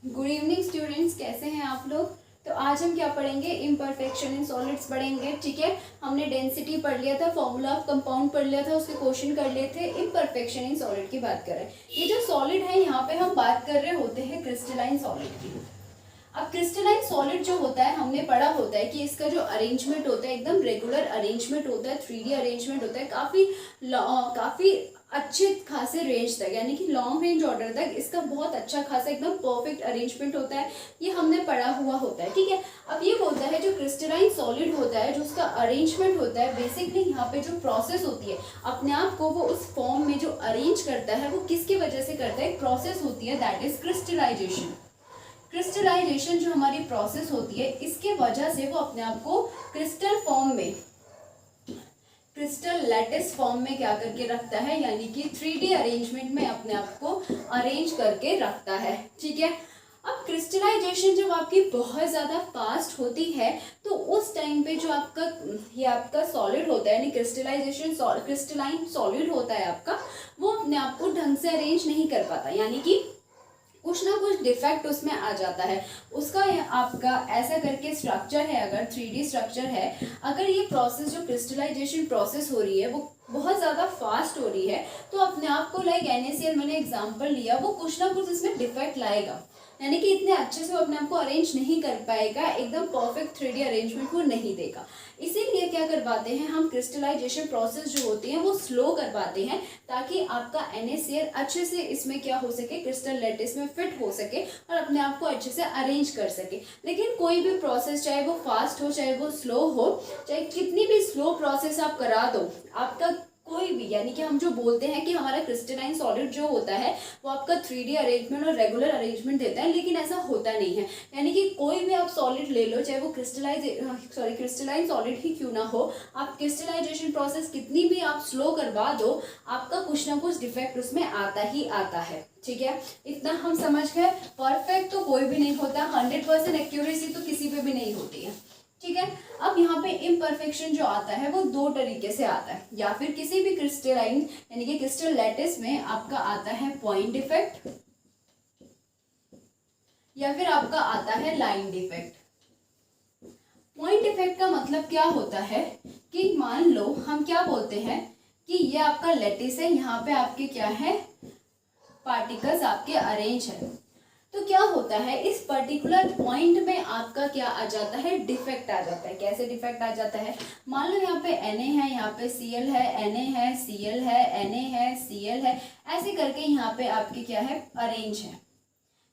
Good evening students, कैसे हैं आप लोग। तो आज हम क्या पढ़ेंगे, इम्परफेक्शन इन सॉलिड्स पढ़ेंगे। ठीक है, हमने डेंसिटी पढ़ लिया था, फॉर्मूला ऑफ कंपाउंड पढ़ लिया था, उसके क्वेश्चन कर लिए थे। इम्परफेक्शन इन सॉलिड की बात कर रहे हैं। ये जो सॉलिड है यहाँ पे हम बात कर रहे होते हैं क्रिस्टलाइन सॉलिड की। अब क्रिस्टलाइन सॉलिड जो होता है, हमने पढ़ा होता है कि इसका जो अरेंजमेंट होता है एकदम रेगुलर अरेंजमेंट होता है, 3D अरेंजमेंट होता है, काफ़ी अच्छे खासे रेंज तक, यानी कि लॉन्ग रेंज ऑर्डर तक इसका बहुत अच्छा खासा एकदम परफेक्ट अरेंजमेंट होता है। ये हमने पढ़ा हुआ होता है। ठीक है, अब ये बोलता है जो क्रिस्टलाइन सॉलिड होता है, जो उसका अरेंजमेंट होता है, बेसिकली यहाँ पे जो प्रोसेस होती है अपने आप को वो उस फॉर्म में जो अरेंज करता है वो किसकी वजह से करता है, एक प्रोसेस होती है, दैट इज क्रिस्टलाइजेशन। क्रिस्टलाइजेशन जो हमारी प्रोसेस होती है, इसके वजह से वो अपने आप को क्रिस्टल फॉर्म में, क्रिस्टल लैटिस फॉर्म में क्या करके रखता है, यानी कि 3D अरेंजमेंट में अपने आप को अरेंज करके रखता है। ठीक है, अब क्रिस्टलाइजेशन जब आपकी बहुत ज़्यादा फास्ट होती है तो उस टाइम पे जो आपका सॉलिड होता है, यानी क्रिस्टलाइन सॉलिड होता है आपका, वो अपने आप को ढंग से अरेंज नहीं कर पाता, यानी कि कुछ ना कुछ डिफेक्ट उसमें आ जाता है। उसका आपका ऐसा करके स्ट्रक्चर है, अगर 3D स्ट्रक्चर है, अगर ये प्रोसेस जो क्रिस्टलाइजेशन प्रोसेस हो रही है वो बहुत ज़्यादा फास्ट हो रही है तो अपने आप को लाइक NaCl मैंने एग्जांपल लिया, वो कुछ ना कुछ इसमें डिफेक्ट लाएगा, यानी कि इतने अच्छे से वो अपने आप को अरेंज नहीं कर पाएगा, एकदम परफेक्ट 3D अरेंजमेंट वो नहीं देगा। इसीलिए क्या करवाते हैं हम, क्रिस्टलाइजेशन प्रोसेस जो होती है वो स्लो करवाते हैं, ताकि आपका NaCl अच्छे से इसमें क्या हो सके, क्रिस्टल लैटिस में फिट हो सके और अपने आप को अच्छे से अरेंज कर सके। लेकिन कोई भी प्रोसेस, चाहे वो फास्ट हो चाहे वो स्लो हो, चाहे कितनी भी स्लो प्रोसेस आप करा दो, आपका कोई भी, यानी कि हम जो बोलते हैं कि हमारा क्रिस्टलाइन सॉलिड जो होता है वो आपका 3D अरेंजमेंट और रेगुलर अरेंजमेंट देता है, लेकिन ऐसा होता नहीं है। यानी कि कोई भी आप सॉलिड ले लो, चाहे वो क्रिस्टलाइन सॉलिड ही क्यों ना हो, आप क्रिस्टलाइजेशन प्रोसेस कितनी भी आप स्लो करवा दो, आपका कुछ ना कुछ डिफेक्ट उसमें आता ही आता है। ठीक है, इतना हम समझ गए। परफेक्ट तो कोई भी नहीं होता, 100% एक्यूरेसी तो किसी पे भी नहीं होती है। ठीक है, अब यहाँ पे इम्परफेक्शन जो आता है वो दो तरीके से आता है, या फिर किसी भी क्रिस्टलाइन यानी कि क्रिस्टल लैटिस में आपका आता है पॉइंट डिफेक्ट, या फिर आपका आता है लाइन डिफेक्ट। पॉइंट डिफेक्ट का मतलब क्या होता है कि मान लो हम क्या बोलते हैं कि ये आपका लैटिस है, यहाँ पे आपके क्या है, पार्टिकल्स आपके अरेंज है, तो क्या होता है इस पर्टिकुलर पॉइंट में आपका क्या आ जाता है, डिफेक्ट आ जाता है। कैसे डिफेक्ट आ जाता है, मान लो यहाँ पे Na है, यहाँ पे Cl है, Na है, Cl है, Na है, Cl है, ऐसे करके यहाँ पे आपके क्या है, अरेंज है।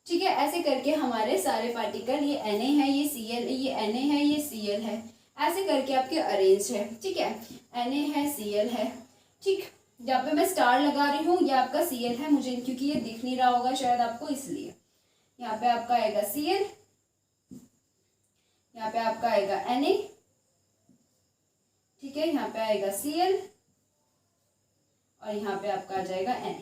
ठीक है, ऐसे करके हमारे सारे पार्टिकल, ये Na है, ये Cl, ये Na है, ये Cl है, ऐसे करके आपके अरेंज है। ठीक है, Na है, Cl है। ठीक, यहाँ पे मैं स्टार लगा रही हूँ, ये आपका Cl है, मुझे क्योंकि ये दिख नहीं रहा होगा शायद आपको, इसलिए यहाँ पे आपका आएगा Cl, यहाँ पे आपका आएगा Na, ठीक है, यहाँ पे आएगा Cl और यहाँ पे आपका आ जाएगा Na।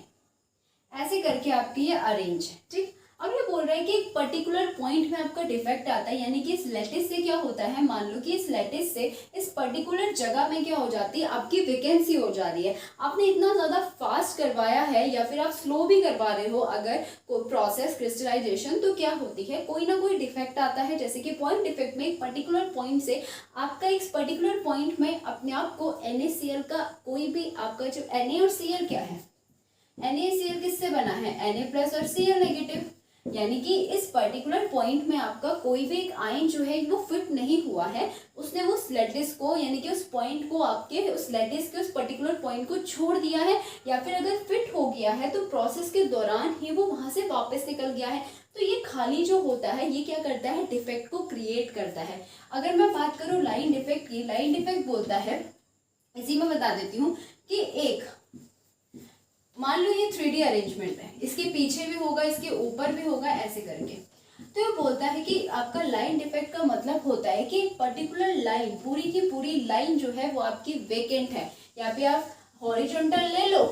ऐसे करके आपकी ये अरेंज है। ठीक, अब ये बोल रहा है कि एक पर्टिकुलर पॉइंट में आपका डिफेक्ट आता है, यानी कि इस लैटिस से क्या होता है, मान लो कि इस लैटिस से इस पर्टिकुलर जगह में क्या हो जाती है, आपकी वैकेंसी हो जा रही है। आपने इतना ज़्यादा फास्ट करवाया है या फिर आप स्लो भी करवा रहे हो अगर कोई प्रोसेस क्रिस्टलाइजेशन, तो क्या होती है, कोई ना कोई डिफेक्ट आता है। जैसे कि पॉइंट डिफेक्ट में एक पर्टिकुलर पॉइंट से आपका इस पर्टिकुलर पॉइंट में अपने आप को NaCl का कोई भी आपका जो Na और Cl क्या है, NaCl किससे बना है, Na+ और Cl नेगेटिव, यानी कि इस पर्टिकुलर पॉइंट में आपका कोई भी एक आयन जो है वो फिट नहीं हुआ है, उसने उस लैटिस को, यानी कि उस पॉइंट को, आपके उस लैटिस के उस पर्टिकुलर पॉइंट को छोड़ दिया है, या फिर अगर फिट हो गया है तो प्रोसेस के दौरान ही वो वहां से वापस निकल गया है, तो ये खाली जो होता है ये क्या करता है, डिफेक्ट को क्रिएट करता है। अगर मैं बात करूँ लाइन डिफेक्ट की, लाइन डिफेक्ट बोलता है, इसी में बता देती हूँ कि एक मान लो ये 3D अरेंजमेंट है, इसके पीछे भी होगा, इसके ऊपर भी होगा, ऐसे करके, तो ये बोलता है कि आपका लाइन डिफेक्ट का मतलब होता है कि एक पर्टिकुलर लाइन, पूरी की पूरी लाइन जो है वो आपकी वेकेंट है, या फिर आप हॉरिजॉन्टल ले लो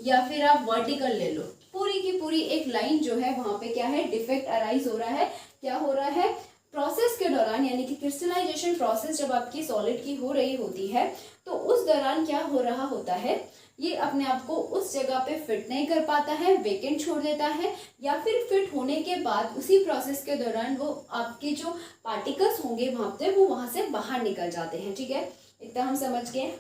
या फिर आप वर्टिकल ले लो, पूरी की पूरी एक लाइन जो है वहां पे क्या है, डिफेक्ट अराइज हो रहा है। क्या हो रहा है, प्रोसेस के दौरान, यानी कि क्रिस्टलाइजेशन प्रोसेस जब आपकी सॉलिड की हो रही होती है तो उस दौरान क्या हो रहा होता है ये अपने आप को उस जगह पे फिट नहीं कर पाता है, वेकेंट छोड़ देता है, या फिर फिट होने के बाद उसी प्रोसेस के दौरान वो आपके जो पार्टिकल्स होंगे वहाँ पे वो वहाँ से बाहर निकल जाते हैं। ठीक है, इतना हम समझ गए।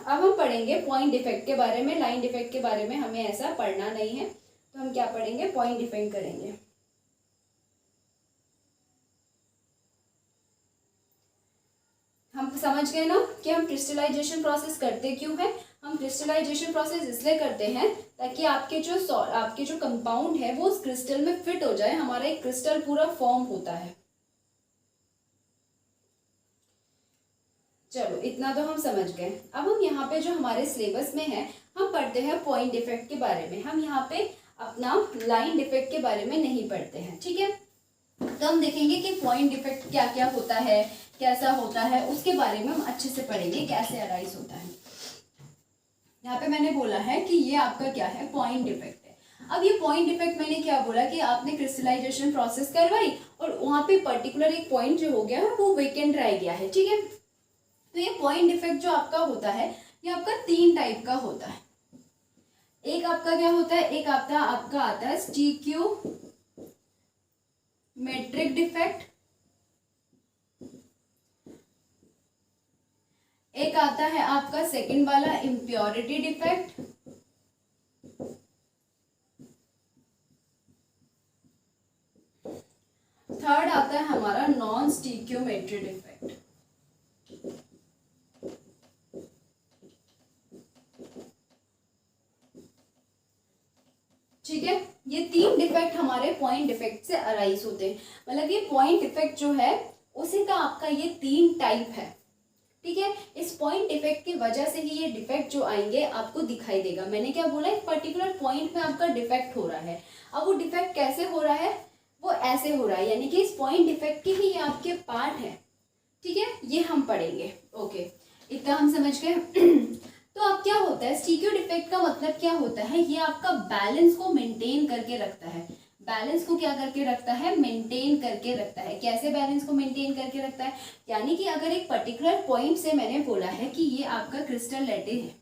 अब हम पढ़ेंगे पॉइंट डिफेक्ट के बारे में। लाइन डिफेक्ट के बारे में हमें ऐसा पढ़ना नहीं है, तो हम क्या पढ़ेंगे, पॉइंट डिफेक्ट करेंगे। हम समझ गए ना कि हम क्रिस्टलाइजेशन प्रोसेस करते क्यों है। हम क्रिस्टलाइजेशन प्रोसेस इसलिए करते हैं ताकि आपके जो कंपाउंड है वो उस क्रिस्टल में फिट हो जाए, हमारा एक क्रिस्टल पूरा फॉर्म होता है। चलो इतना तो हम समझ गए। अब हम यहाँ पे जो हमारे सिलेबस में है हम पढ़ते हैं पॉइंट डिफेक्ट के बारे में। हम यहाँ पे अपना लाइन डिफेक्ट के बारे में नहीं पढ़ते हैं। ठीक है, तो हम देखेंगे कि पॉइंट डिफेक्ट क्या क्या होता है, कैसा होता है, उसके बारे में हम अच्छे से पढ़ेंगे, कैसे अराइज होता है। यहाँ पे मैंने बोला है कि ये आपका क्या है, पॉइंट डिफेक्ट है। अब ये पॉइंट डिफेक्ट मैंने क्या बोला कि आपने क्रिस्टलाइजेशन प्रोसेस करवाई और वहाँ पे पर्टिकुलर एक पॉइंट जो हो गया है वो वेकेंट रह गया है। ठीक है, तो ये पॉइंट डिफेक्ट जो आपका होता है ये आपका 3 टाइप का होता है। एक आपका क्या होता है, एक आपका आता है स्टीक्योमेट्रिक डिफेक्ट, एक आता है आपका सेकंड वाला इम्प्योरिटी डिफेक्ट, थर्ड आता है हमारा नॉन स्टीक्योमेट्री डिफेक्ट। ठीक है, ये 3 डिफेक्ट हमारे पॉइंट डिफेक्ट से अराइज होते हैं। मतलब ये पॉइंट डिफेक्ट जो है उसी का आपका ये 3 टाइप है। ठीक है, इस पॉइंट डिफेक्ट की वजह से ही ये डिफेक्ट जो आएंगे आपको दिखाई देगा। मैंने क्या बोला, एक पर्टिकुलर पॉइंट में आपका डिफेक्ट हो रहा है। अब वो डिफेक्ट कैसे हो रहा है, वो ऐसे हो रहा है, यानी कि इस पॉइंट डिफेक्ट के ही ये आपके पार्ट है। ठीक है, ये हम पढ़ेंगे। ओके, इतना हम समझ गए। तो अब क्या होता है, स्टीरियो डिफेक्ट का मतलब क्या होता है, ये आपका बैलेंस को मेंटेन करके रखता है। बैलेंस को क्या करके रखता है, मेंटेन करके रखता है। कैसे बैलेंस को मेंटेन करके रखता है, यानी कि अगर एक पर्टिकुलर पॉइंट से मैंने बोला है कि ये आपका क्रिस्टल लैटिस है,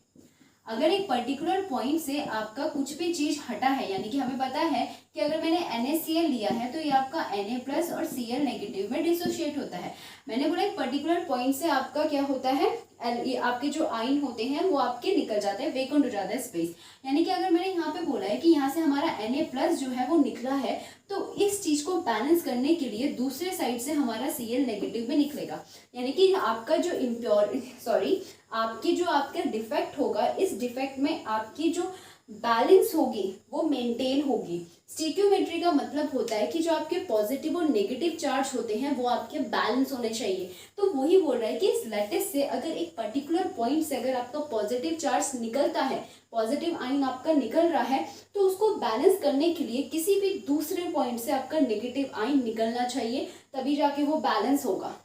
अगर एक पर्टिकुलर पॉइंट से आपका कुछ भी चीज हटा है, यानी कि हमें पता है कि अगर मैंने NaCl लिया है तो ये आपका Na+ और Cl नेगेटिव में डिसोशिएट होता है। मैंने बोला एक पर्टिकुलर पॉइंट से आपका क्या होता है, ये आपके जो आयन होते हैं वो आपके निकल जाते हैं, वेकेंट हो जाता है स्पेस। यानी कि अगर मैंने यहाँ पे बोला है कि यहाँ से हमारा Na+ जो है वो निकला है, तो इस चीज को बैलेंस करने के लिए दूसरे साइड से हमारा Cl नेगेटिव में निकलेगा। यानी कि आपका जो आपका डिफेक्ट होगा, इस डिफेक्ट में आपकी जो बैलेंस होगी वो मेंटेन होगी। स्टीरियोमेट्री का मतलब होता है कि जो आपके पॉजिटिव और नेगेटिव चार्ज होते हैं वो आपके बैलेंस होने चाहिए। तो वही बोल रहा है कि इस लैटिस से अगर एक पर्टिकुलर पॉइंट से अगर आपका पॉजिटिव चार्ज निकलता है, पॉजिटिव आयन आपका निकल रहा है, तो उसको बैलेंस करने के लिए किसी भी दूसरे पॉइंट से आपका नेगेटिव आयन निकलना चाहिए, तभी जाके वो बैलेंस होगा।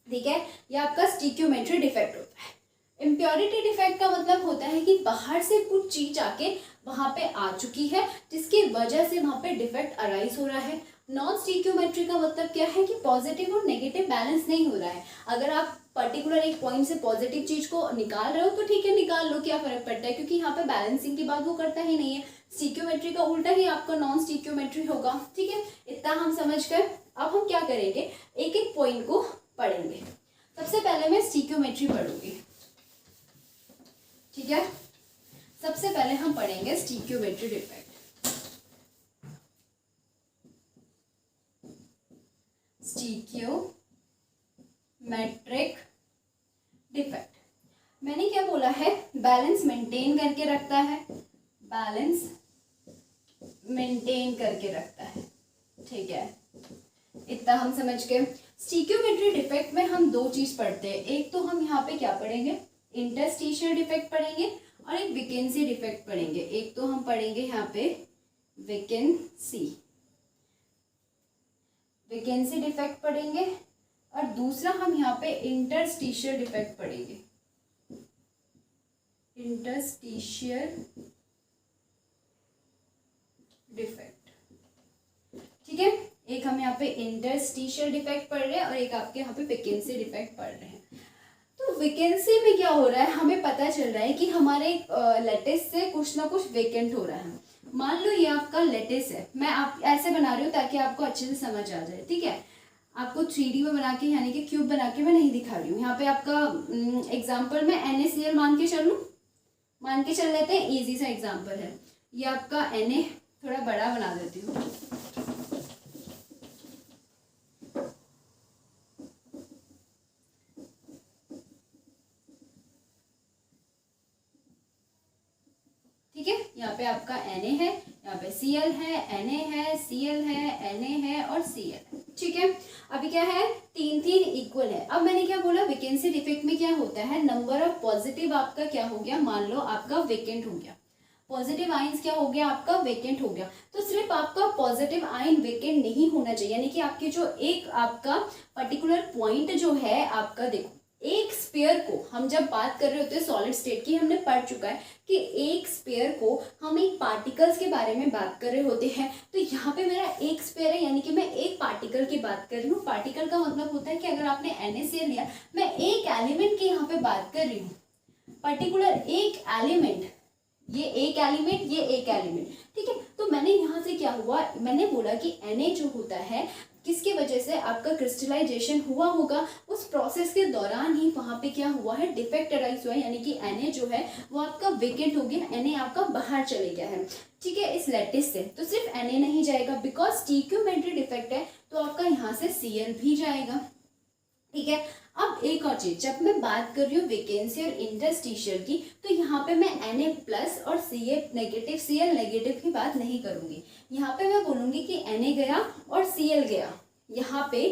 ठीक है, ये आपका स्टीरियोमेट्री डिफेक्ट होता है। इम्प्योरिटी डिफेक्ट का मतलब होता है कि बाहर से कुछ चीज आके वहां पे आ चुकी है जिसकी वजह से वहां पे डिफेक्ट अराइज हो रहा है। नॉन स्टीरियोमेट्री का मतलब क्या है कि पॉजिटिव और नेगेटिव बैलेंस नहीं हो रहा है। अगर आप पर्टिकुलर एक पॉइंट से पॉजिटिव चीज को निकाल रहे हो तो ठीक है, निकाल लो, क्या फर्क पड़ता है, क्योंकि यहाँ पे बैलेंसिंग की बात वो करता ही नहीं है। स्टीरियोमेट्री का उल्टा ही आपका नॉन स्टीरियोमेट्री होगा। ठीक है, इतना हम समझ गए। अब हम क्या करेंगे, एक एक पॉइंट को पढ़ेंगे। सबसे पहले मैं स्टीरियोमेट्री पढ़ूंगी। ठीक है, सबसे पहले हम पढ़ेंगे स्टीरियोमेट्री डिफेक्ट। स्टीरियोमेट्रिक डिफेक्ट मैंने क्या बोला है, बैलेंस मेंटेन करके रखता है, बैलेंस मेंटेन करके रखता है। ठीक है, इतना हम समझ गए। स्टीरियोमेट्री डिफेक्ट में हम 2 चीज पढ़ते हैं। एक तो हम यहाँ पे क्या पढ़ेंगे, इंटरस्टिशियल डिफेक्ट पढ़ेंगे और एक वेकेंसी डिफेक्ट पढ़ेंगे। एक तो हम पढ़ेंगे यहाँ पे वेकेंसी डिफेक्ट पढ़ेंगे और दूसरा हम यहाँ पे इंटरस्टिशियल डिफेक्ट पढ़ेंगे। इंटरस्टिशियल डिफेक्ट, ठीक है। एक हम यहाँ पे इंटरस्टिशियल डिफेक्ट पढ़ रहे हैं और एक आपके यहाँ पे वैकेंसी डिफेक्ट पढ़ रहे हैं। तो वैकेंसी में क्या हो रहा है, हमें पता चल रहा है कि हमारे लेटिस से कुछ ना कुछ वेकेंट हो रहा है। मान लो ये आपका लेटिस है, मैं आप ऐसे बना रही हूँ ताकि आपको अच्छे से समझ आ जाए, ठीक है। आपको 3D में बना के यानी कि क्यूब बना के मैं नहीं दिखा रही हूँ। यहाँ पे आपका एग्जाम्पल मैं NaCl मान के चलूँ, मान के चल लेते हैं, इजी सा एग्जाम्पल है। ये आपका Na, थोड़ा बड़ा बना देती हूँ। ठीक है, यहाँ पे आपका Na है, यहाँ पे Cl है, Na है, Cl है, Na है और Cl है। ठीक है, अभी क्या है, तीन तीन इक्वल है। अब मैंने क्या बोला, वैकेंसी डिफेक्ट में क्या होता है, नंबर ऑफ पॉजिटिव आपका क्या हो गया, मान लो आपका वेकेंट हो गया, पॉजिटिव आयंस क्या हो गया आपका वेकेंट हो गया। तो सिर्फ आपका पॉजिटिव आयन वेकेंट नहीं होना चाहिए, यानी कि आपकी जो एक आपका पर्टिकुलर पॉइंट जो है आपका, देखो एक स्फीयर को हम जब बात कर रहे होते हैं सॉलिड स्टेट की, हमने पढ़ चुका है कि एक स्फीयर को हम एक पार्टिकल्स के बारे में बात कर रहे होते हैं। तो यहाँ पे मेरा एक स्फीयर है, यानी कि मैं एक पार्टिकल की बात कर रही हूँ। पार्टिकल का मतलब होता है कि अगर आपने NaCl लिया, मैं एक एलिमेंट की यहाँ पे बात कर रही हूँ, पर्टिकुलर एक एलिमेंट, ये एक एलिमेंट, ये एक एलिमेंट, ठीक है। तो मैंने यहाँ से क्या हुआ, मैंने बोला कि Na जो होता है, किसकी वजह से आपका क्रिस्टलाइजेशन हुआ होगा, उस प्रोसेस के दौरान ही वहाँ पे क्या हुआ है, डिफेक्ट अराइज हुआ है, यानी कि Na जो है वो आपका वेकेंट हो गया, Na आपका बाहर चले गया है, ठीक है, इस लैटिस से। तो सिर्फ Na नहीं जाएगा, बिकॉज स्टीक्योमेट्री डिफेक्ट है, तो आपका यहाँ से Cl भी जाएगा, ठीक है। अब एक और चीज, जब मैं बात कर रही हूँ वैकेंसी और इंटरस्टिशियल की, तो यहाँ पे मैं Na प्लस और Ca नेगेटिव, Cl नेगेटिव की बात नहीं करूंगी। यहाँ पे मैं बोलूंगी कि Na गया और Cl गया। यहाँ पे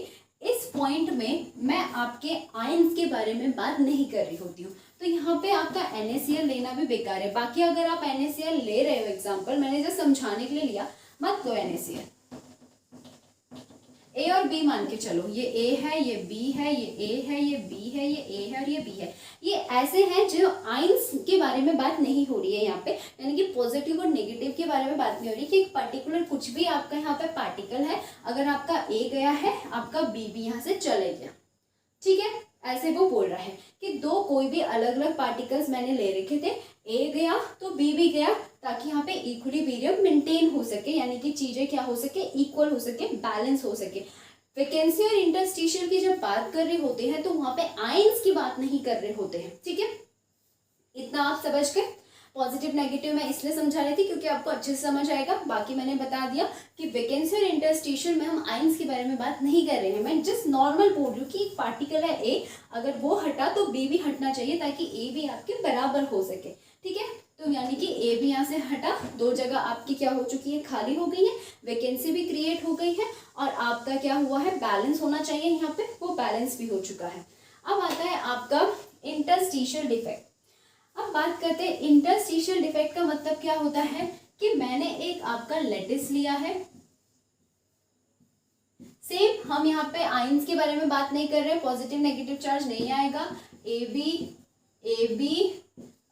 इस पॉइंट में मैं आपके आयंस के बारे में बात नहीं कर रही होती हूँ, तो यहाँ पे आपका NaCl लेना भी बेकार है। बाकी अगर आप NaCl ले रहे हो, एग्जाम्पल मैंने जस्ट समझाने के लिए लिया, मत लो NaCl। A और B मान के चलो, ये A है, ये B है, ये A है, ये B है, ये A है और ये B है। ये ऐसे हैं जो आयंस के बारे में बात नहीं हो रही है यहाँ पे, यानी कि पॉजिटिव और नेगेटिव के बारे में बात नहीं हो रही कि एक पर्टिकुलर कुछ भी आपका यहाँ पे पार्टिकल है, अगर आपका A गया है, आपका B भी यहाँ से चले गया, ठीक है। ऐसे वो बोल रहा है कि दो कोई भी अलग अलग पार्टिकल्स मैंने ले रखे थे, A गया तो B भी गया, ताकि यहाँ पे इक्विलिब्रियम मेंटेन हो सके, यानी कि चीजें क्या हो सके, इक्वल हो सके, बैलेंस हो सके। वैकेंसी और इंटरस्टिशियल की जब बात कर रहे होते हैं तो वहां पे आयंस की बात नहीं कर रहे होते हैं, ठीक है। इतना आप समझ गए। पॉजिटिव नेगेटिव मैं इसलिए समझा रही थी क्योंकि आपको अच्छे से समझ आएगा। बाकी मैंने बता दिया कि वैकेंसी और इंटरस्टिशियल में हम आयंस के बारे में बात नहीं कर रहे हैं, मैं जस्ट नॉर्मल बोल रही हूँ कि एक पार्टिकल है A, अगर वो हटा तो B भी हटना चाहिए ताकि A भी आपके बराबर हो सके, ठीक है। तो यानी कि A भी यहाँ से हटा, दो जगह आपकी क्या हो चुकी है, खाली हो गई है, वैकेंसी भी क्रिएट हो गई है और आपका क्या हुआ है, बैलेंस होना चाहिए यहाँ पे, वो बैलेंस भी हो चुका है। अब आता है आपका इंटरस्टिशियल डिफेक्ट। अब बात करते हैं इंटरस्टिशियल डिफेक्ट का मतलब क्या होता है कि मैंने एक आपका लेटिस लिया है, सेम हम यहाँ पे आयंस के बारे में बात नहीं कर रहे, पॉजिटिव नेगेटिव चार्ज नहीं आएगा, ए बी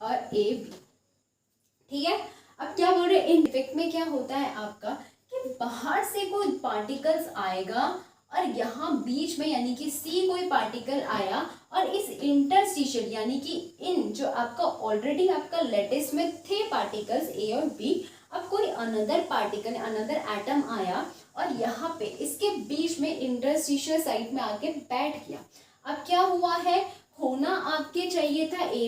और ए बी, ठीक है। अब क्या बोल रहे हैं, इन डिफेक्ट में क्या होता है आपका कि बाहर से कोई पार्टिकल्स आएगा और यहाँ बीच में यानी कि C कोई पार्टिकल आया और इस इंटरस्टिशियल यानी कि इन जो आपका ऑलरेडी आपका लेटिस में थे पार्टिकल्स A और B, अब कोई अनदर पार्टिकल अनदर एटम आया और यहाँ पे इसके बीच में इंटरस्टिशियल साइड में आके बैठ गया। अब क्या हुआ है, होना आपके चाहिए था ए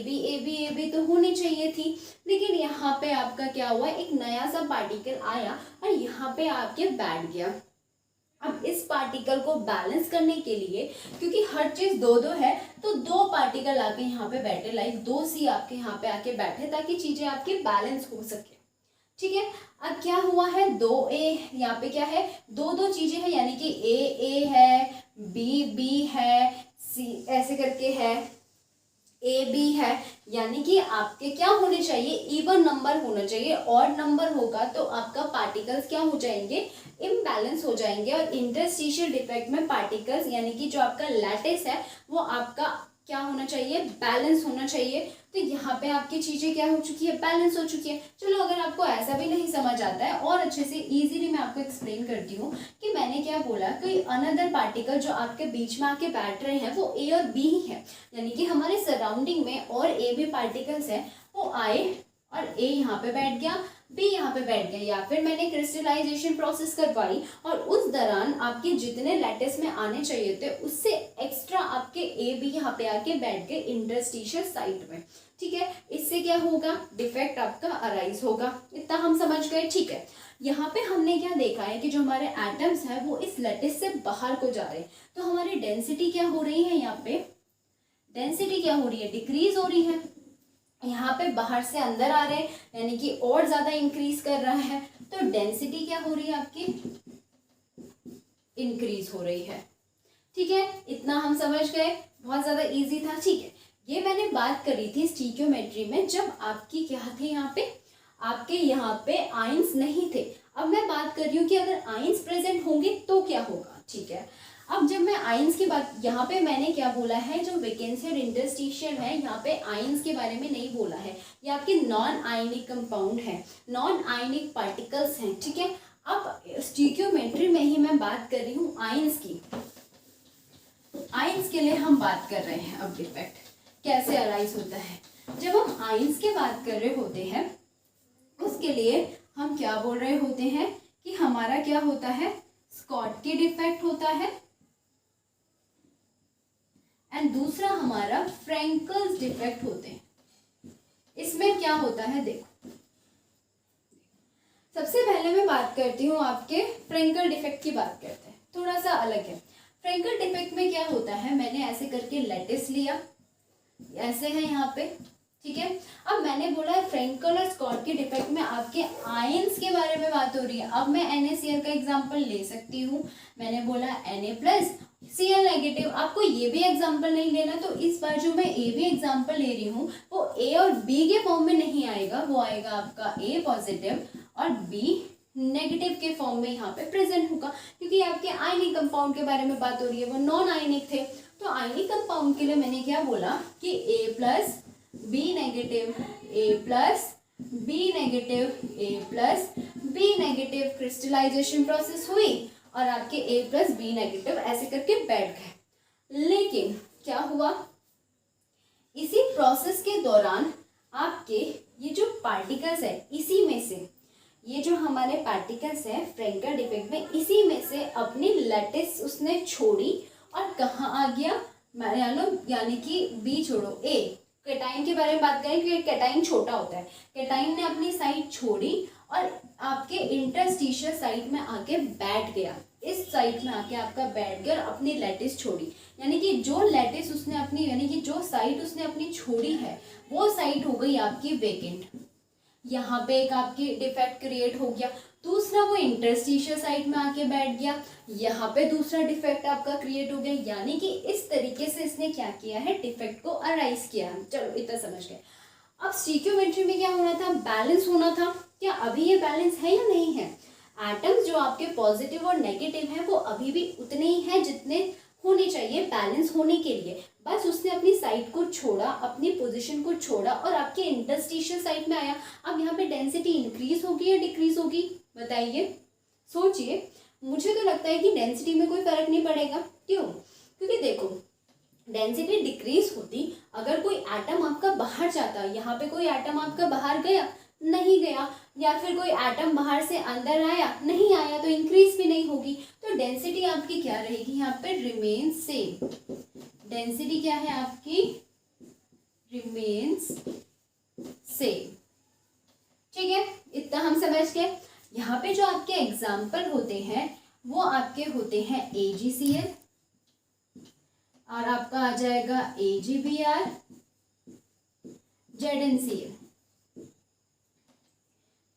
बी तो होनी चाहिए थी, लेकिन यहाँ पे आपका क्या हुआ, एक नया सा पार्टिकल आया और यहाँ पे आके बैठ गया। अब इस पार्टिकल को बैलेंस करने के लिए, क्योंकि हर चीज दो दो है, तो दो पार्टिकल आके यहाँ पे बैठे, लाइक दो C आपके यहाँ पे आके बैठे ताकि चीजें आपकी बैलेंस हो सके, ठीक है। अब क्या हुआ है, 2A यहाँ पे क्या है, दो दो चीजें हैं, यानी कि A है, B है, C ऐसे करके है, AB है, यानी कि आपके क्या होने चाहिए, इवन नंबर होना चाहिए। ऑड नंबर होगा तो आपका पार्टिकल्स क्या हो जाएंगे, इम्बैलेंस हो जाएंगे। और इंटरस्टिशियल डिफेक्ट में पार्टिकल्स यानी कि जो आपका लैटिस है वो आपका क्या होना चाहिए, बैलेंस होना चाहिए। तो यहाँ पे आपकी चीज़ें क्या हो चुकी है, बैलेंस हो चुकी है। चलो अगर आपको ऐसा भी नहीं समझ आता है और अच्छे से इजीली मैं आपको एक्सप्लेन करती हूँ कि मैंने क्या बोला, कोई अनदर पार्टिकल जो आपके बीच में आके बैठ रहे हैं वो ए और बी ही है, यानी कि हमारे सराउंडिंग में और ए बी पार्टिकल्स हैं, वो आए और ए यहाँ पे बैठ गया, बी यहाँ पे बैठ गया, या फिर मैंने क्रिस्टलाइजेशन प्रोसेस करवाई और उस दौरान आपके जितने लैटिस में आने चाहिए थे उससे एक्स्ट्रा आपके ए बी यहाँ पे आके बैठ गए इंटरस्टिशियल साइट में। ठीक है, इससे क्या होगा, डिफेक्ट आपका अराइज होगा। इतना हम समझ गए। ठीक है, यहाँ पे हमने क्या देखा है कि जो हमारे एटम्स हैं वो इस लैटिस से बाहर को जा रहे हैं, तो हमारी डेंसिटी क्या हो रही है, यहाँ पे डेंसिटी क्या हो रही है, डिक्रीज हो रही है। यहाँ पे बाहर से अंदर आ रहे हैं यानी कि और ज्यादा इंक्रीज कर रहा है, तो डेंसिटी क्या हो रही है आपकी, इंक्रीज हो रही है। ठीक है, इतना हम समझ गए, बहुत ज्यादा इजी था। ठीक है, ये मैंने बात करी थी स्टीकियोमेट्री में, जब आपकी क्या थे यहाँ पे, आपके यहाँ पे आयंस नहीं थे। अब मैं बात कर रही हूँ कि अगर आयंस प्रेजेंट होंगे तो क्या होगा। ठीक है, अब जब मैं आयंस की बात, यहाँ पे मैंने क्या बोला है, जो वैकेंसी और इंटरस्टिशियल है, यहाँ पे आयंस के बारे में नहीं बोला है, ये आपके नॉन आयनिक कंपाउंड है, नॉन आयनिक पार्टिकल्स हैं। ठीक है, अब स्टीकियोमेट्री में ही मैं बात कर रही हूँ आयंस की। आयंस के लिए हम बात कर रहे हैं, अब डिफेक्ट कैसे अराइज होता है। जब हम आयंस की बात कर रहे होते हैं उसके लिए हम क्या बोल रहे होते हैं कि हमारा क्या होता है, स्कॉटकी डिफेक्ट होता है, एंड दूसरा हमारा फ्रैंकल्स डिफेक्ट होते हैं। इसमें क्या होता है, देखो सबसे पहले मैं बात करती हूँ आपके फ्रैंकल डिफेक्ट की बात करते हैं, थोड़ा सा अलग है। फ्रैंकल डिफेक्ट में क्या होता है, मैंने ऐसे करके लैटिस लिया, ऐसे है यहाँ पे। ठीक है, अब मैंने बोला है फ्रैंकल और स्कॉटकी डिफेक्ट में आपके आयंस के बारे में बात हो रही है। अब मैं NaCl का एग्जांपल ले सकती हूँ, मैंने बोला Na+Cl नेगेटिव। आपको ये भी एग्जांपल नहीं लेना, तो इस बार जो मैं ए भी एग्जांपल ले रही हूँ वो A और B के फॉर्म में नहीं आएगा, वो आएगा आपका A पॉजिटिव और B नेगेटिव के फॉर्म में यहाँ पे प्रेजेंट होगा, क्योंकि आपके आयनिक कंपाउंड के बारे में बात हो रही है, वो नॉन आयनिक थे। तो आयनिक कंपाउंड के लिए मैंने क्या बोला कि A+B negative, A+B negative, A+B negative, crystallisation process हुई और आपके A+B नेगेटिव ऐसे करके बैठ गए। लेकिन क्या हुआ, इसी प्रोसेस के दौरान आपके ये जो पार्टिकल्स है, इसी में से ये जो हमारे पार्टिकल्स है फ्रैंकल डिफेक्ट में, इसी में से अपनी लैटिस उसने छोड़ी और कहाँ आ गया, यानी कि B छोड़ो A, कैटाइन के बारे में बात करें कि कैटाइन छोटा होता है, कैटाइन ने अपनी साइड छोड़ी और आपके इंटरस्टिशियल साइड में आके बैठ गया, इस साइड में आके आपका बैठ गया और अपनी लैटिस छोड़ी, यानी कि जो लैटिस उसने अपनी, यानी कि जो साइड उसने अपनी छोड़ी है वो साइड हो गई आपकी वेकेंट। यहाँ पे एक आपकी डिफेक्ट क्रिएट हो गया। दूसरा, वो इंटरस्टिशियल साइड में आके बैठ गया, यहाँ पे दूसरा डिफेक्ट आपका क्रिएट हो गया, यानी कि इस तरीके से इसने क्या किया है, डिफेक्ट को अराइज किया है। चलो इतना समझ गए। अब स्टीकियोमेट्री में क्या होना था, बैलेंस होना था। क्या अभी ये बैलेंस है या नहीं है? एटम्स जो आपके पॉजिटिव और नेगेटिव हैं वो अभी भी उतने ही हैं जितने होने चाहिए बैलेंस होने के लिए, बस उसने अपनी साइड को छोड़ा, अपनी पोजीशन को छोड़ा और आपके इंटरस्टिशियल साइड में आया। अब यहाँ पे डेंसिटी इंक्रीज होगी या डिक्रीज होगी, बताइए, सोचिए। मुझे तो लगता है कि डेंसिटी में कोई फर्क नहीं पड़ेगा। क्यों? क्योंकि देखो डेंसिटी डिक्रीज होती अगर कोई एटम आपका बाहर जाता, यहाँ पे कोई एटम आपका बाहर गया, नहीं गया, या फिर कोई एटम बाहर से अंदर आया, नहीं आया, तो इंक्रीज भी नहीं होगी। तो डेंसिटी आपकी क्या रहेगी, यहाँ पे रिमेन सेम। डेंसिटी क्या है आपकी, रिमेन्स सेम। ठीक है, इतना हम समझ गए। यहाँ पे जो आपके एग्जाम्पल होते हैं वो आपके होते हैं AgCl और आपका आ जाएगा AgBr, ZnCl।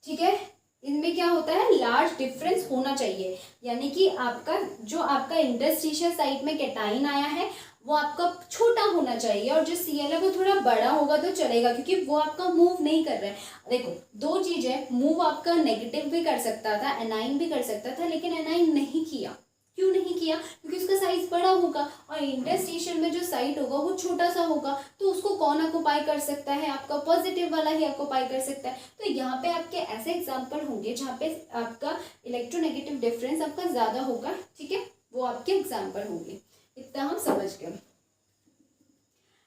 ठीक है, इनमें क्या होता है, लार्ज डिफरेंस होना चाहिए, यानी कि आपका जो आपका इंटरस्टिशियल साइड में कैटाइन आया है वो आपका छोटा होना चाहिए और जो Cl है वो थोड़ा बड़ा होगा तो चलेगा, क्योंकि वो आपका मूव नहीं कर रहा है। देखो दो चीज है, मूव आपका नेगेटिव भी कर सकता था, एनाइन भी कर सकता था, लेकिन एनाइन नहीं किया। क्यों नहीं किया? क्योंकि उसका साइज बड़ा होगा और इंटरस्टिशियल में जो साइट होगा वो छोटा सा होगा, तो उसको कौन ऑक्युपाई कर सकता है? आपका पॉजिटिव वाला ही ऑक्युपाई कर सकता है। तो यहाँ पे आपके ऐसे एग्जाम्पल होंगे जहाँ पे आपका इलेक्ट्रोनेगेटिव डिफरेंस आपका ज़्यादा होगा, ठीक है, वो आपके एग्जाम्पल होंगे। इतना हम समझ गए।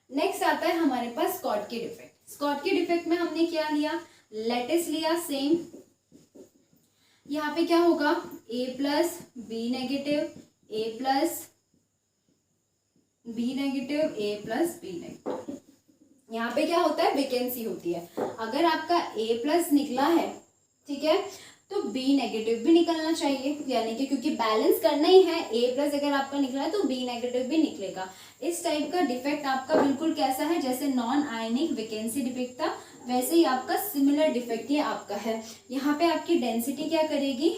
नेक्स्ट आता है हमारे पास स्कॉटकी डिफेक्ट। स्कॉटकी डिफेक्ट में हमने क्या लिया? लेटिस लिया सेम। यहाँ पे क्या होगा? a plus B negative, a plus B negative, a plus B negative. यहाँ पे क्या होता है? वैकेंसी होती है। अगर आपका a प्लस निकला है, ठीक है, तो b नेगेटिव भी निकलना चाहिए, यानी कि क्योंकि बैलेंस करना ही है, a प्लस अगर आपका निकला है तो b नेगेटिव भी निकलेगा। इस टाइप का डिफेक्ट आपका बिल्कुल कैसा है? जैसे नॉन आयनिक वैकेंसी डिफेक्ट था, वैसे ही आपका सिमिलर डिफेक्ट ये आपका है। यहाँ पे आपकी डेंसिटी क्या करेगी?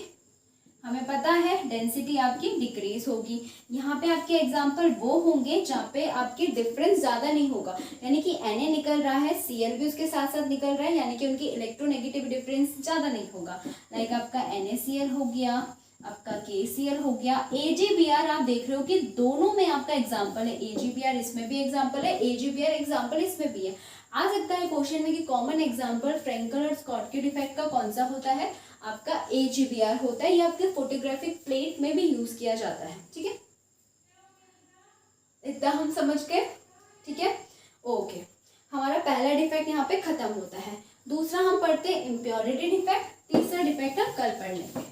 हमें पता है डेंसिटी आपकी डिक्रीज होगी। यहाँ पे आपके एग्जाम्पल वो होंगे जहाँ पे आपकी डिफरेंस ज़्यादा नहीं होगा, यानी कि Na निकल रहा है, Cl भी उसके साथ साथ निकल रहा है, यानी कि उनकी इलेक्ट्रोनेगेटिव डिफरेंस ज़्यादा नहीं होगा। लाइक आपका NaCl हो गया, आपका KCl हो गया। AgBr आप देख रहे हो कि दोनों में आपका एग्जाम्पल है। AgBr इसमें भी एग्जाम्पल है, AgBr एग्जाम्पल इसमें भी है। आ सकता है क्वेश्चन में कि कॉमन एग्जाम्पल फ्रेंकल और स्कॉटकी डिफेक्ट का कौन सा होता है? आपका AgBr होता है। ये आपके फोटोग्राफिक प्लेट में भी यूज किया जाता है, ठीक है, इतना हम समझ गए, ठीक है, ओके। हमारा पहला डिफेक्ट यहाँ पे खत्म होता है। दूसरा हम पढ़ते हैं इम्प्योरिटी डिफेक्ट, तीसरा डिफेक्ट हम कल पढ़ लेंगे।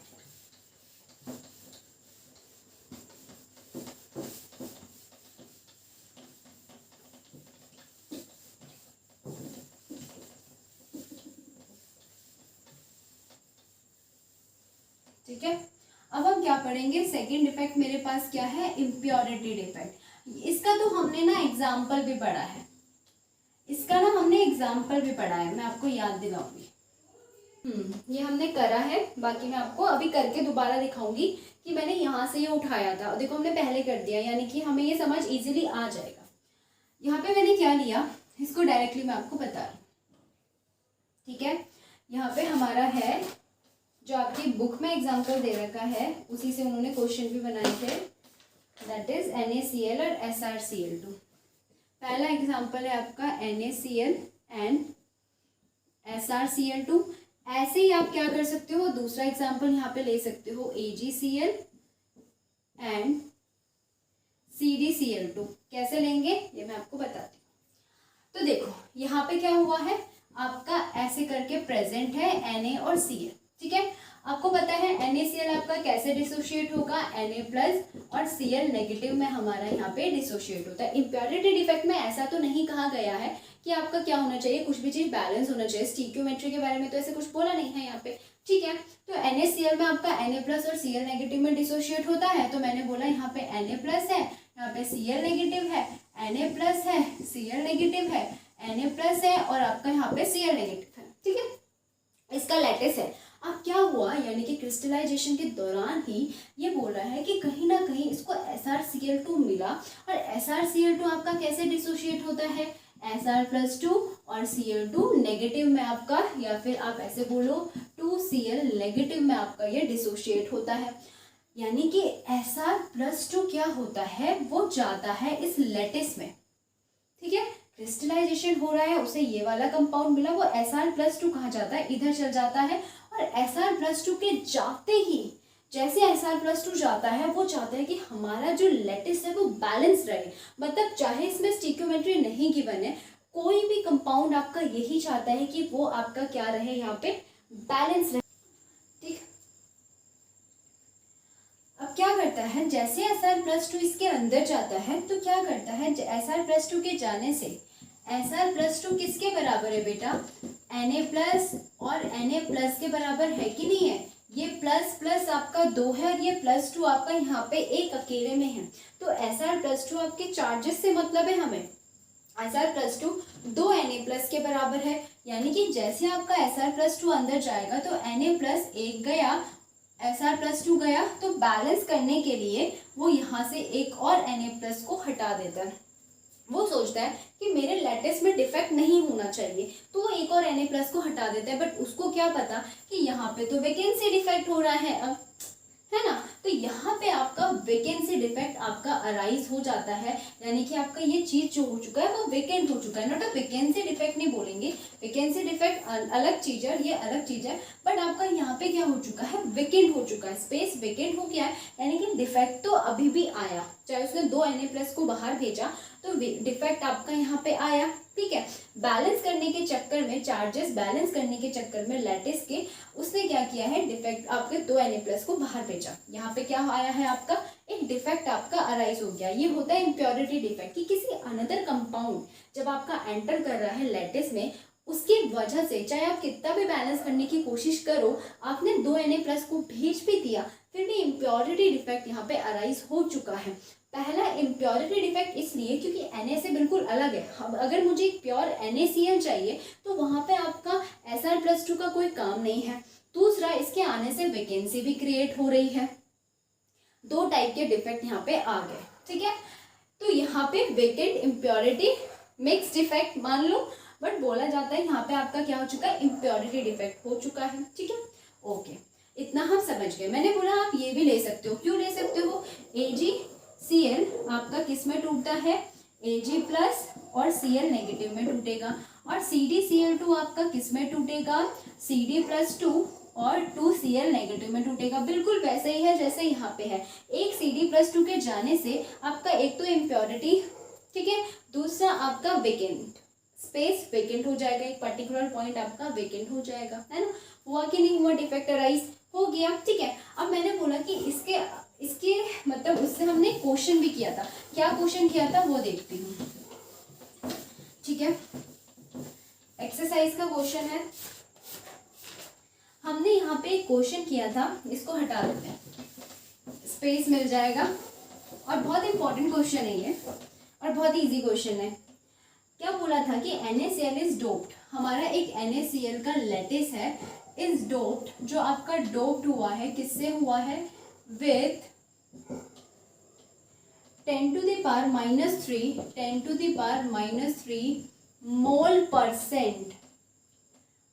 ठीक है, अब हम क्या पढ़ेंगे? सेकंड डिफेक्ट मेरे पास क्या है? Impurity defect. इसका तो हमने ना एग्जाम्पल भी पढ़ा है, इसका ना हमने एग्जाम्पल भी पढ़ा है, मैं आपको याद दिलाऊंगी। ये हमने करा है, बाकी मैं आपको अभी करके दोबारा दिखाऊंगी कि मैंने यहाँ से ये उठाया था। देखो हमने पहले कर दिया, यानी कि हमें ये समझ इजीली आ जाएगा। यहाँ पे मैंने क्या लिया, इसको डायरेक्टली मैं आपको बता रही हूँ, ठीक है। यहाँ पे हमारा है जो आपकी बुक में एग्जाम्पल दे रखा है, उसी से उन्होंने क्वेश्चन भी बनाए थे, दैट इज NaCl और SrCl2। पहला एग्जाम्पल है आपका NaCl एंड SrCl2। ऐसे ही आप क्या कर सकते हो? दूसरा एग्जाम्पल यहाँ पे ले सकते हो AgCl एंड CdCl2। कैसे लेंगे ये मैं आपको बताती हूँ। तो देखो यहाँ पे क्या हुआ है, आपका ऐसे करके प्रेजेंट है Na और Cl, ठीक है। आपको पता है NaCl आपका कैसे डिसोशिएट होगा? Na प्लस और Cl नेगेटिव में हमारा यहाँ पे डिसोशिएट होता है। इम्प्योरिटी डिफेक्ट में ऐसा तो नहीं कहा गया है कि आपका क्या होना चाहिए, कुछ भी चीज बैलेंस होना चाहिए। स्टीक्योमेट्री के बारे में तो ऐसे कुछ बोला नहीं है यहाँ पे, ठीक है। तो NaCl में आपका Na प्लस और Cl नेगेटिव में डिसोशिएट होता है, तो मैंने बोला यहाँ पे Na प्लस है, यहाँ पे Cl नेगेटिव है, Na प्लस है, Cl नेगेटिव है, Na प्लस है और आपका यहाँ पे Cl नेगेटिव है, ठीक है। इसका लैटिस है। अब क्या हुआ, यानी कि क्रिस्टलाइजेशन के दौरान ही ये बोल रहा है कि कहीं ना कहीं इसको SrCl2 मिला, और SrCl2 आपका कैसे डिसोशिएट होता है? Sr+2 और Cl2 नेगेटिव में आपका, या फिर आप ऐसे बोलो 2Cl नेगेटिव में आपका ये डिसोशिएट होता है। यानी कि Sr+2 क्या होता है, वो जाता है इस लैटिस में, ठीक है। क्रिस्टलाइजेशन हो रहा है, उसे ये वाला कंपाउंड मिला, वो Sr+2 कहाँ जाता है? इधर चल जाता है। और Sr+2 के जाते ही, जैसे Sr+2 जाता है, वो चाहता है कि हमारा जो लैटिस है वो बैलेंस रहे। मतलब चाहे इसमें स्टीक्योमेट्री नहीं गिवन है, कोई भी कंपाउंड आपका यही चाहता है कि वो आपका क्या रहे, यहाँ पे बैलेंस रहे, ठीक। अब क्या करता है, जैसे Sr+2 इसके अंदर जाता है, तो क्या करता है, Sr+2 के जाने से Sr+2 किसके बराबर है बेटा? Na प्लस और Na प्लस के बराबर है कि नहीं है? ये प्लस प्लस आपका 2 है और ये +2 आपका यहाँ पे एक अकेले में है। तो Sr+2 आपके चार्जेस से मतलब है हमें, Sr+2 2 Na प्लस के बराबर है, यानी कि जैसे आपका Sr+2 अंदर जाएगा तो Na प्लस 1 गया, Sr+2 गया, तो बैलेंस करने के लिए वो यहाँ से एक और Na प्लस को हटा देता है। वो सोचता है कि मेरे लैटिस में डिफेक्ट नहीं होना चाहिए, तो वो एक और Na प्लस को हटा देता है। बट उसको क्या पता कि यहाँ पे तो वैकेंसी डिफेक्ट हो रहा है। अब है ना। तो यहाँ पे आपका वेकेंसी डिफेक्ट आपका अराइज हो जाता है, यानी कि आपका ये चीज जो हो चुका है वो वेकेंट हो चुका है। नॉट अ वेकेंसी डिफेक्ट नहीं बोलेंगे, वेकेंसी डिफेक्ट अलग चीज है, ये अलग चीज है, बट आपका यहाँ पे क्या हो चुका है, वेकेंट हो चुका है, स्पेस वेकेंट हो गया है, यानी कि डिफेक्ट तो अभी भी आया, चाहे उसने 2 Na+ को बाहर भेजा तो डिफेक्ट आपका यहाँ पे आया, ठीक है। बैलेंस करने के चक्कर में, चार्जेस बैलेंस करने के चक्कर में लैटिस के उसने क्या किया है, डिफेक्ट आपके 2 Na+ को बाहर भेजा, यहाँ पे क्या आया है, आपका एक डिफेक्ट आपका अराइज हो गया। ये होता है इम्प्योरिटी डिफेक्ट, कि किसी अनदर कंपाउंड जब आपका एंटर कर रहा है लैटिस में, उसकी वजह से चाहे आप कितना भी बैलेंस करने की कोशिश करो, आपने 2 Na+ को भेज भी दिया, फिर भी इम्प्योरिटी डिफेक्ट यहाँ पे अराइज हो चुका है। पहला इम्प्योरिटी डिफेक्ट इसलिए क्योंकि Na से बिल्कुल अलग है। अब अगर मुझे एक प्योर NaCl चाहिए तो वहाँ पे आपका Sr+2 का कोई काम नहीं है। दूसरा, इसके आने से वैकेंसी भी क्रिएट हो रही है। 2 टाइप के डिफेक्ट यहाँ पे आ गए, ठीक है। तो यहाँ पे वेकेंट इम्प्योरिटी मिक्स डिफेक्ट मान लो, बट बोला जाता है यहाँ पे आपका क्या हो चुका है, इम्प्योरिटी डिफेक्ट हो चुका है, ठीक है। ओके, इतना हम समझ गए। मैंने बोला आप ये भी ले सकते हो, क्यों ले सकते हो, AgCl आपका किस में टूटता है, Ag+ और Cl नेगेटिव में टूटेगा, और CdCl2 आपका किस में टूटेगा, Cd+2 और 2Cl नेगेटिव में टूटेगा। बिल्कुल वैसे ही है जैसे यहाँ पे है। एक Cd+2 के जाने से आपका एक तो इम्प्योरिटी, ठीक है, दूसरा आपका वेकेंट, स्पेस वेकेंट हो जाएगा, एक पर्टिकुलर पॉइंट आपका वेकेंट हो जाएगा, है ना। हुआ कि नहीं हुआ, डिफेक्ट अराइज हो गया, ठीक है। अब मैंने बोला कि इसके मतलब उससे हमने क्वेश्चन भी किया था, क्या क्वेश्चन किया था वो देखती हूँ, ठीक है। एक्सरसाइज का क्वेश्चन है, हमने यहाँ पे एक क्वेश्चन किया था, इसको हटा देते हैं, स्पेस मिल जाएगा, और बहुत इंपॉर्टेंट क्वेश्चन है ये, और बहुत इजी क्वेश्चन है। क्या बोला था कि NaCl इज डोप्ड, हमारा एक NaCl का लैटिस है, इज डोप्ड, जो आपका डोप्ड हुआ है, किससे हुआ है, विथ 10⁻³ मोल%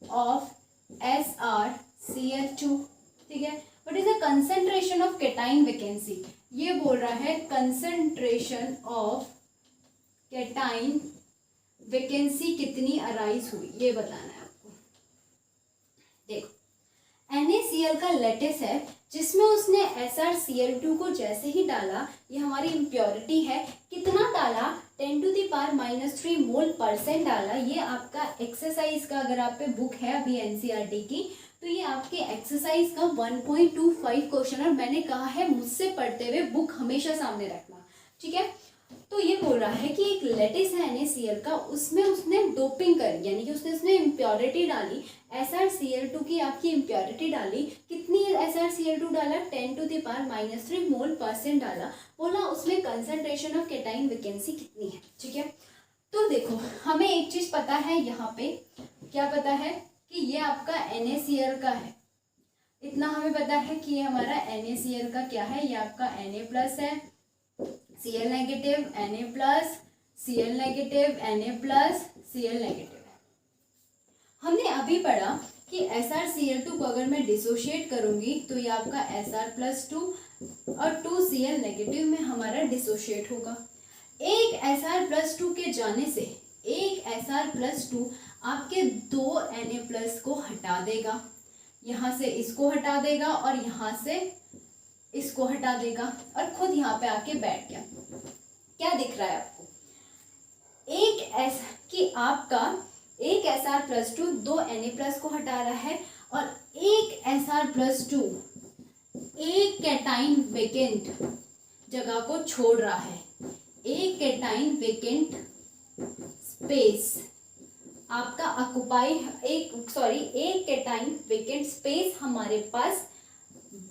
ऑफ SrCl2, ठीक है। What is the concentration of cation vacancy, ये बोल रहा है कंसंट्रेशन ऑफ केटाइन वैकेंसी कितनी अराइज हुई, ये बताना है आपको। देखो, NaCl का लैटिस है, जिसमें उसने SrCl2 को जैसे ही डाला, ये हमारी इम्प्योरिटी है, कितना डाला, 10⁻³ मोल% डाला। ये आपका एक्सरसाइज का, अगर आप पे बुक है अभी NCERT की, तो ये आपके एक्सरसाइज का 1.25 क्वेश्चन, और मैंने कहा है मुझसे पढ़ते हुए बुक हमेशा सामने रखना, ठीक है। तो ये बोल रहा है कि एक लैटिस है NaCl का, उसमें उसने डोपिंग करी, यानी कि उसने इम्प्योरिटी डाली, SrCl2 की आपकी इम्प्योरिटी डाली, कितनी SrCl2 डाला, 10⁻³ मोल% डाला, बोला उसमें कंसंट्रेशन ऑफ केटाइन वैकेंसी कितनी है, ठीक है। तो देखो, हमें एक चीज पता है, यहाँ पे क्या पता है कि ये आपका NaCl का है, इतना हमें पता है कि ये हमारा NaCl का क्या है, ये आपका Na+ है, Cl negative, Na+, Cl negative, Na+, Cl negative. हमने अभी पढ़ा कि SrCl2 को अगर मैं डिसोशिएट करूंगी तो ये आपका Sr+2 और 2Cl नेगेटिव में हमारा डिसोशिएट होगा। एक Sr+2 के जाने से, एक Sr+2 आपके 2 Na+ को हटा देगा, यहाँ से इसको हटा देगा और यहाँ से इसको हटा देगा, और खुद यहाँ पे आके बैठ गया। क्या दिख रहा है आपको, कि आपका एक Sr+2 2 Na+ को हटा रहा है, और एक Sr+2 एक कैटाइन वेकेंट जगह को छोड़ रहा है, एक कैटाइन वेकेंट स्पेस आपका ऑक्युपाई, एक कैटाइन वेकेंट स्पेस हमारे पास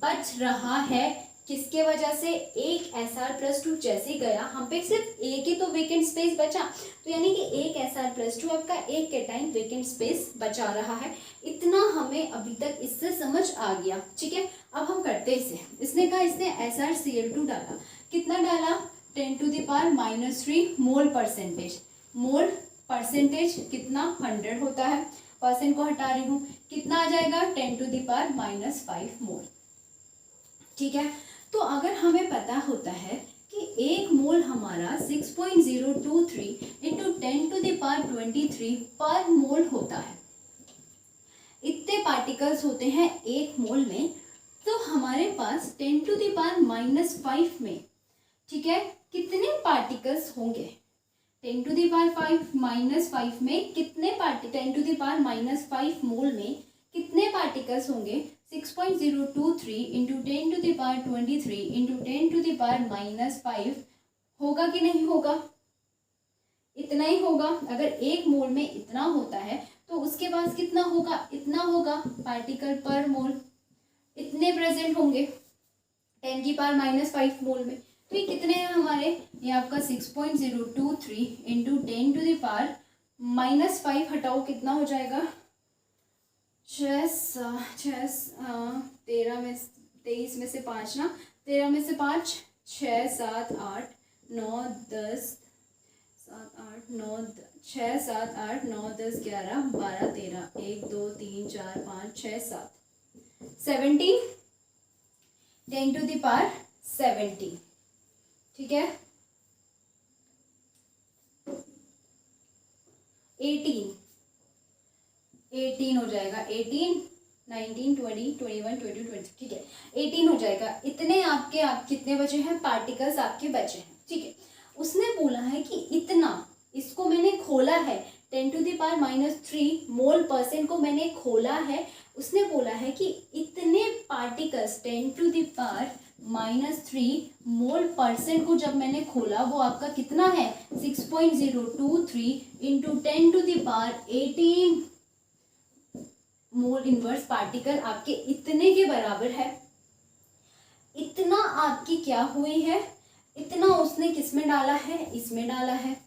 बच रहा है, किसके वजह से, एक Sr+2 जैसे गया, हम पे सिर्फ एक ही तो वेकेंट स्पेस बचा, तो यानी कि एक Sr+2 आपका एक कैटाइन वेकेंट स्पेस बचा रहा है। इतना हमें अभी तक इससे समझ आ गया, ठीक है। अब हम करते इसे, इसने कहा इसने SrCl2 डाला, कितना डाला, 10⁻³ मोल%, मोल% कितना, 100 होता है, परसेंट को हटा रही हूँ, कितना आ जाएगा, 10⁻⁵ मोल। ठीक है। तो अगर हमें पता होता है कि एक मोल हमारा 6.023 इंटू 10⁻23 पर मोल होता है, इतने पार्टिकल्स होते हैं एक मोल में, तो हमारे पास 10⁻⁻5 में, ठीक है, कितने पार्टिकल्स होंगे? 10⁻⁻5 में कितने 10⁻⁻5 मोल में कितने पार्टिकल्स होंगे? 6.023 इंटू 10⁻23 इंटू 10⁻⁻5 होगा कि नहीं होगा? इतना ही होगा। अगर एक मोल में इतना होता है तो उसके पास कितना होगा? इतना होगा पार्टिकल पर मोल, इतने प्रेजेंट होंगे 10⁻⁻5 मोल में। तो ये कितने हैं हमारे? ये आपका 6.023 इंटू 10⁻⁻5 हटाओ, कितना हो जाएगा? 13 में 23 में से 5 ना, 13 में से 5, 6 7 8 9 10 7 8 9 6 7 8 9 10 11 12 13 1 2 3 4 5 6 7 17 10⁻70, ठीक है। 18 हो जाएगा, 18 19 20 21 22 23, ठीक है, 18 हो जाएगा। इतने आपके कितने बचे हैं? पार्टिकल्स आपके बचे हैं, ठीक है। उसने बोला है कि इतना, इसको मैंने खोला है 10⁻³ मोल परसेंट को मैंने खोला है। उसने बोला है कि इतने पार्टिकल्स 10⁻³ मोल परसेंट को जब मैंने खोला, वो आपका कितना है? 6.023 इंटू 10⁻18 मोल इनवर्स पार्टिकल आपके इतने के बराबर है। इतना आपकी क्या हुई है? इतना उसने किस में डाला है? इसमें डाला है।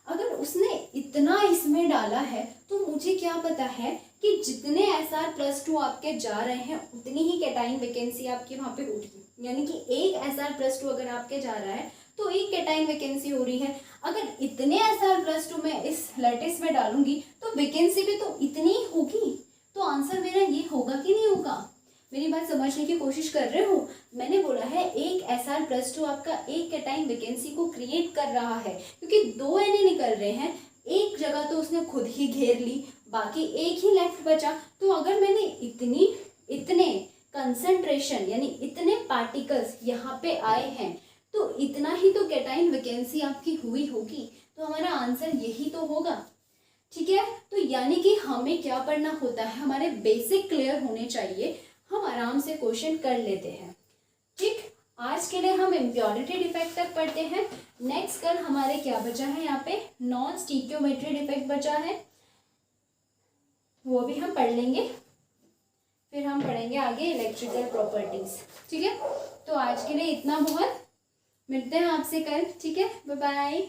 अगर उसने इतना इसमें डाला है तो मुझे क्या पता है कि जितने Sr+2 आपके जा रहे हैं उतनी ही कैटाइन वैकेंसी आपकी वहाँ पे होगी। यानी कि एक Sr+2 अगर आपके जा रहा है तो एक कैटाइन वैकेंसी हो रही है। अगर इतने Sr+2 मैं इस लैटिस में डालूंगी तो वैकेंसी भी तो इतनी ही होगी। तो आंसर मेरा ये होगा कि नहीं होगा? मेरी बात समझने की कोशिश कर रहे हो? मैंने बोला है एक Sr+2 आपका एक कैटाइन वैकेंसी को क्रिएट कर रहा है, क्योंकि 2 Na निकल रहे हैं। एक जगह तो उसने खुद ही घेर ली, बाकी एक ही लेफ्ट बचा। तो अगर मैंने इतने कंसंट्रेशन यानी इतने पार्टिकल्स यहाँ पे आए हैं तो इतना ही तो कैटाइन वैकेंसी आपकी हुई होगी। तो हमारा आंसर यही तो होगा, ठीक है। तो यानी कि हमें क्या पढ़ना होता है? हमारे बेसिक क्लियर होने चाहिए, हम आराम से क्वेश्चन कर लेते हैं, ठीक। आज के लिए हम इम्प्योरिटी डिफेक्ट तक पढ़ते हैं। नेक्स्ट कल हमारे क्या बचा है? यहाँ पे नॉन स्टिकियोमेट्री डिफेक्ट बचा है, वो भी हम पढ़ लेंगे। फिर हम पढ़ेंगे आगे इलेक्ट्रिकल प्रॉपर्टीज, ठीक है। तो आज के लिए इतना बहुत, मिलते हैं आपसे कल, ठीक है। Bye bye.